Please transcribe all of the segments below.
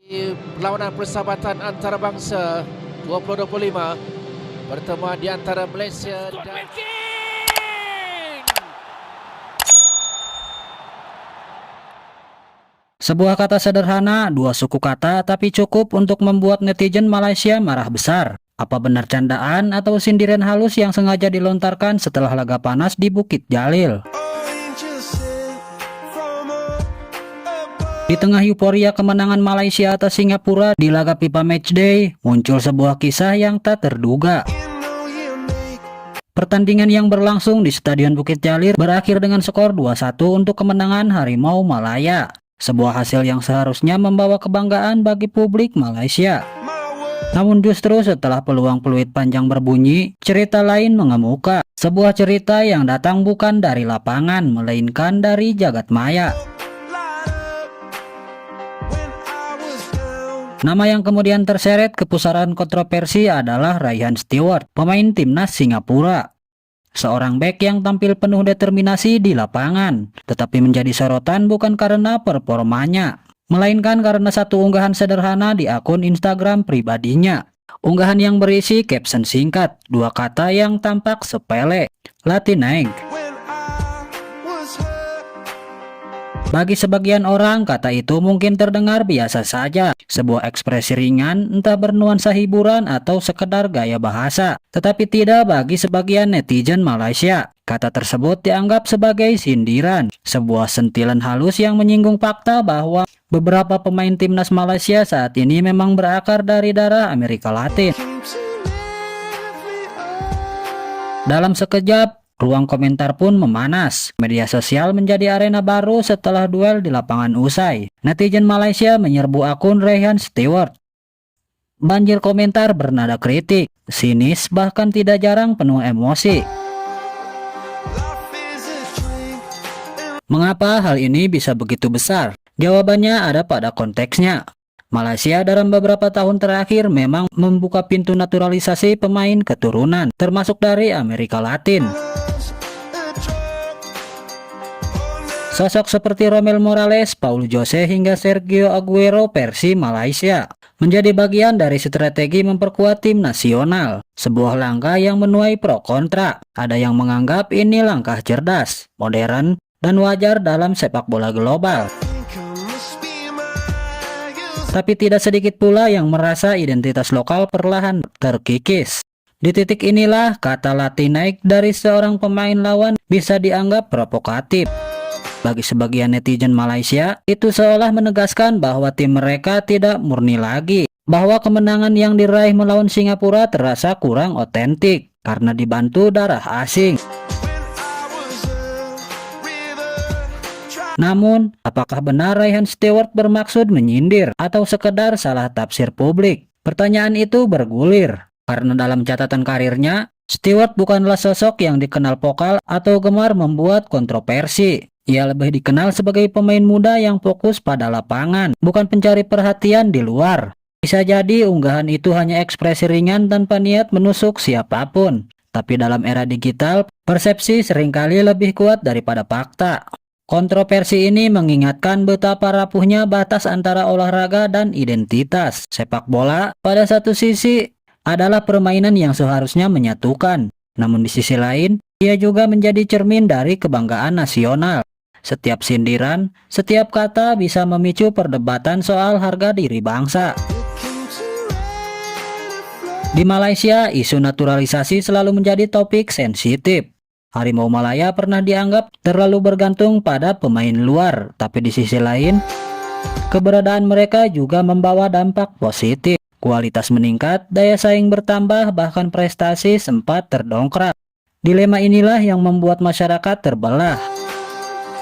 Perlawanan persahabatan antarabangsa 2025, pertemuan di antara Malaysia dan Sebuah kata sederhana, dua suku kata, tapi cukup untuk membuat netizen Malaysia marah besar. Apa benar candaan atau sindiran halus yang sengaja dilontarkan setelah laga panas di Bukit Jalil? Di tengah euforia kemenangan Malaysia atas Singapura di laga FIFA Matchday, muncul sebuah kisah yang tak terduga. Pertandingan yang berlangsung di Stadion Bukit Jalil berakhir dengan skor 2-1 untuk kemenangan Harimau Malaya. Sebuah hasil yang seharusnya membawa kebanggaan bagi publik Malaysia. Namun justru setelah peluang peluit panjang berbunyi, cerita lain mengemuka. Sebuah cerita yang datang bukan dari lapangan, melainkan dari jagat maya. Nama yang kemudian terseret ke pusaran kontroversi adalah Rayhan Stewart, pemain timnas Singapura. Seorang bek yang tampil penuh determinasi di lapangan, tetapi menjadi sorotan bukan karena performanya, melainkan karena satu unggahan sederhana di akun Instagram pribadinya. Unggahan yang berisi caption singkat, dua kata yang tampak sepele, Latinaik. Bagi sebagian orang, kata itu mungkin terdengar biasa saja, sebuah ekspresi ringan, entah bernuansa hiburan atau sekedar gaya bahasa. Tetapi tidak bagi sebagian netizen Malaysia. Kata tersebut dianggap sebagai sindiran, sebuah sentilan halus yang menyinggung fakta bahwa beberapa pemain timnas Malaysia saat ini memang berakar dari darah Amerika Latin. Dalam sekejap, ruang komentar pun memanas. Media sosial menjadi arena baru setelah duel di lapangan usai. Netizen Malaysia menyerbu akun Rayhan Stewart. Banjir komentar bernada kritik, sinis, bahkan tidak jarang penuh emosi. Mengapa hal ini bisa begitu besar? Jawabannya ada pada konteksnya. Malaysia dalam beberapa tahun terakhir memang membuka pintu naturalisasi pemain keturunan, termasuk dari Amerika Latin. Sosok seperti Romel Morales, Paul Jose hingga Sergio Aguero versi Malaysia menjadi bagian dari strategi memperkuat tim nasional. Sebuah langkah yang menuai pro kontra. Ada yang menganggap ini langkah cerdas, modern, dan wajar dalam sepak bola global. Tapi tidak sedikit pula yang merasa identitas lokal perlahan terkikis. Di titik inilah kata Latinaik dari seorang pemain lawan bisa dianggap provokatif. Bagi sebagian netizen Malaysia, itu seolah menegaskan bahwa tim mereka tidak murni lagi. Bahwa kemenangan yang diraih melawan Singapura terasa kurang otentik karena dibantu darah asing. Namun, apakah benar Rayhan Stewart bermaksud menyindir atau sekedar salah tafsir publik? Pertanyaan itu bergulir, karena dalam catatan karirnya, Stewart bukanlah sosok yang dikenal vokal atau gemar membuat kontroversi. Ia lebih dikenal sebagai pemain muda yang fokus pada lapangan, bukan pencari perhatian di luar. Bisa jadi unggahan itu hanya ekspresi ringan tanpa niat menusuk siapapun. Tapi dalam era digital, persepsi seringkali lebih kuat daripada fakta. Kontroversi ini mengingatkan betapa rapuhnya batas antara olahraga dan identitas. Sepak bola pada satu sisi adalah permainan yang seharusnya menyatukan. Namun di sisi lain, ia juga menjadi cermin dari kebanggaan nasional. Setiap sindiran, setiap kata bisa memicu perdebatan soal harga diri bangsa. Di Malaysia, isu naturalisasi selalu menjadi topik sensitif. Harimau Malaya pernah dianggap terlalu bergantung pada pemain luar, tapi di sisi lain, keberadaan mereka juga membawa dampak positif. Kualitas meningkat, daya saing bertambah, bahkan prestasi sempat terdongkrak. Dilema inilah yang membuat masyarakat terbelah.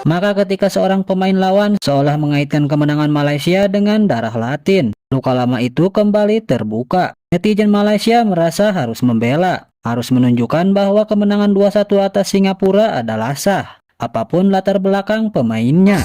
Maka ketika seorang pemain lawan seolah mengaitkan kemenangan Malaysia dengan darah Latin, luka lama itu kembali terbuka. Netizen Malaysia merasa harus membela, harus menunjukkan bahwa kemenangan 2-1 atas Singapura adalah sah, apapun latar belakang pemainnya.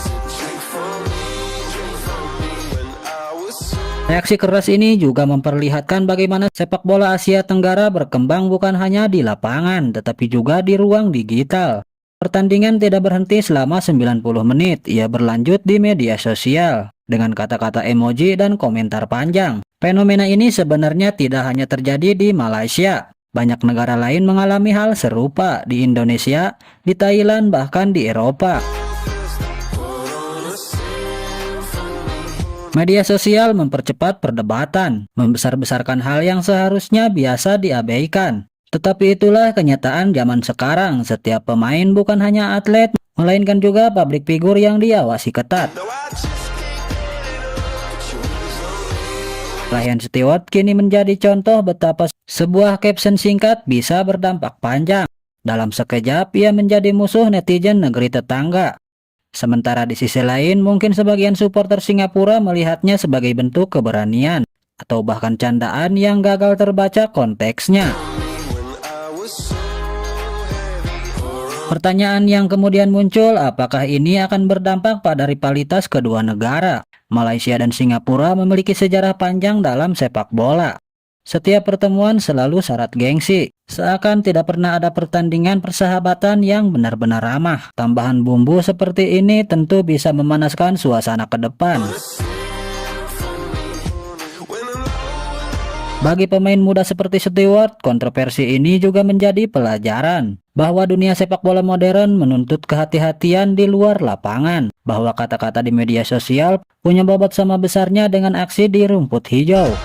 Reaksi keras ini juga memperlihatkan bagaimana sepak bola Asia Tenggara berkembang bukan hanya di lapangan, tetapi juga di ruang digital. Pertandingan tidak berhenti selama 90 menit, ia berlanjut di media sosial. dengan kata-kata emoji dan komentar panjang. Fenomena ini sebenarnya tidak hanya terjadi di Malaysia. Banyak negara lain mengalami hal serupa di Indonesia, di Thailand, bahkan di Eropa. Media sosial mempercepat perdebatan, membesar-besarkan hal yang seharusnya biasa diabaikan. Tetapi itulah kenyataan zaman sekarang. Setiap pemain bukan hanya atlet, melainkan juga publik figur yang diawasi ketat. Ryan Stewart kini menjadi contoh betapa sebuah caption singkat bisa berdampak panjang. Dalam sekejap, ia menjadi musuh netizen negeri tetangga. Sementara di sisi lain, mungkin sebagian supporter Singapura melihatnya sebagai bentuk keberanian atau bahkan candaan yang gagal terbaca konteksnya. Pertanyaan yang kemudian muncul, apakah ini akan berdampak pada rivalitas kedua negara? Malaysia dan Singapura memiliki sejarah panjang dalam sepak bola. Setiap pertemuan selalu syarat gengsi, seakan tidak pernah ada pertandingan persahabatan yang benar-benar ramah. Tambahan bumbu seperti ini tentu bisa memanaskan suasana ke depan. Bagi pemain muda seperti Stewart, kontroversi ini juga menjadi pelajaran bahwa dunia sepak bola modern menuntut kehati-hatian di luar lapangan, bahwa kata-kata di media sosial punya bobot sama besarnya dengan aksi di rumput hijau.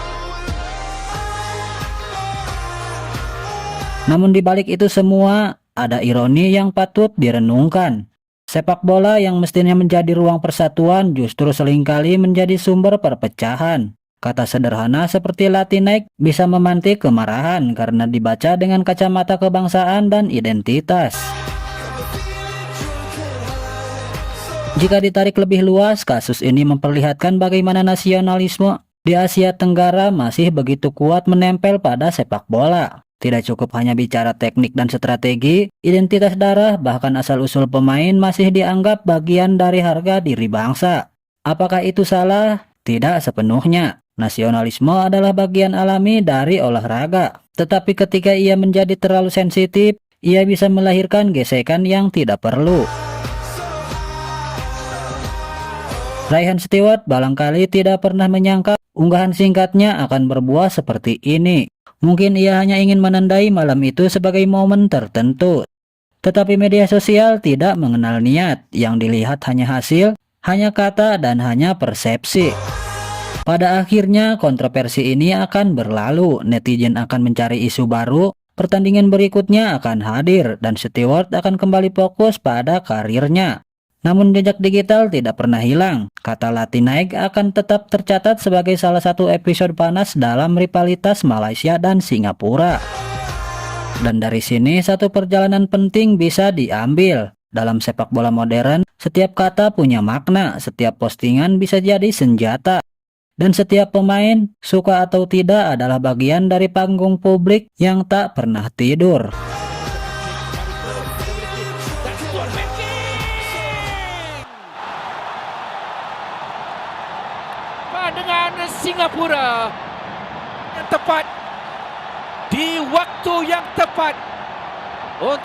Namun di balik itu semua, ada ironi yang patut direnungkan. Sepak bola yang mestinya menjadi ruang persatuan justru seringkali menjadi sumber perpecahan. Kata sederhana seperti Latinx bisa memantik kemarahan karena dibaca dengan kacamata kebangsaan dan identitas. Jika ditarik lebih luas, kasus ini memperlihatkan bagaimana nasionalisme di Asia Tenggara masih begitu kuat menempel pada sepak bola. Tidak cukup hanya bicara teknik dan strategi, identitas darah bahkan asal-usul pemain masih dianggap bagian dari harga diri bangsa. Apakah itu salah? Tidak sepenuhnya. Nasionalisme adalah bagian alami dari olahraga. Tetapi ketika ia menjadi terlalu sensitif, ia bisa melahirkan gesekan yang tidak perlu. Ryan Stewart barangkali tidak pernah menyangka unggahan singkatnya akan berbuah seperti ini. Mungkin ia hanya ingin menandai malam itu sebagai momen tertentu. Tetapi media sosial tidak mengenal niat, yang dilihat hanya hasil, hanya kata, dan hanya persepsi. Pada akhirnya kontroversi ini akan berlalu, netizen akan mencari isu baru, pertandingan berikutnya akan hadir, dan Stewart akan kembali fokus pada karirnya. Namun jejak digital tidak pernah hilang. Kata Latinx akan tetap tercatat sebagai salah satu episode panas dalam rivalitas Malaysia dan Singapura. Dan dari sini satu perjalanan penting bisa diambil. Dalam sepak bola modern, setiap kata punya makna, setiap postingan bisa jadi senjata. Dan setiap pemain, suka atau tidak, adalah bagian dari panggung publik yang tak pernah tidur. Dengan Singapura yang tepat di waktu yang tepat untuk